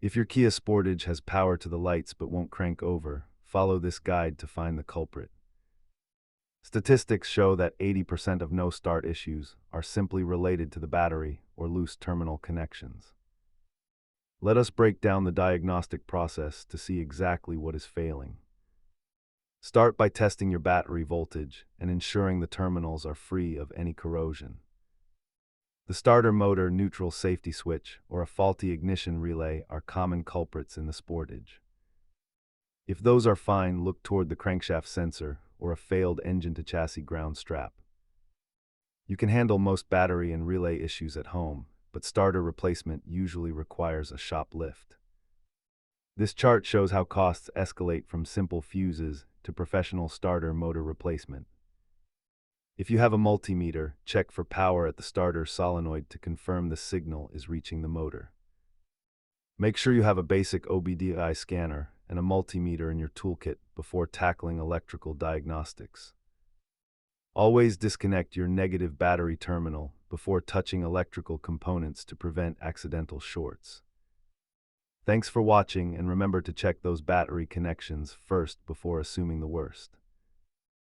If your Kia Sportage has power to the lights but won't crank over, follow this guide to find the culprit. Statistics show that 80% of no-start issues are simply related to the battery or loose terminal connections. Let us break down the diagnostic process to see exactly what is failing. Start by testing your battery voltage and ensuring the terminals are free of any corrosion. The starter motor neutral safety switch or a faulty ignition relay are common culprits in the Sportage. If those are fine, look toward the crankshaft sensor or a failed engine-to-chassis ground strap. You can handle most battery and relay issues at home, but starter replacement usually requires a shop lift. This chart shows how costs escalate from simple fuses to professional starter motor replacement. If you have a multimeter, check for power at the starter solenoid to confirm the signal is reaching the motor. Make sure you have a basic OBD-I scanner and a multimeter in your toolkit before tackling electrical diagnostics. Always disconnect your negative battery terminal before touching electrical components to prevent accidental shorts. Thanks for watching, and remember to check those battery connections first before assuming the worst.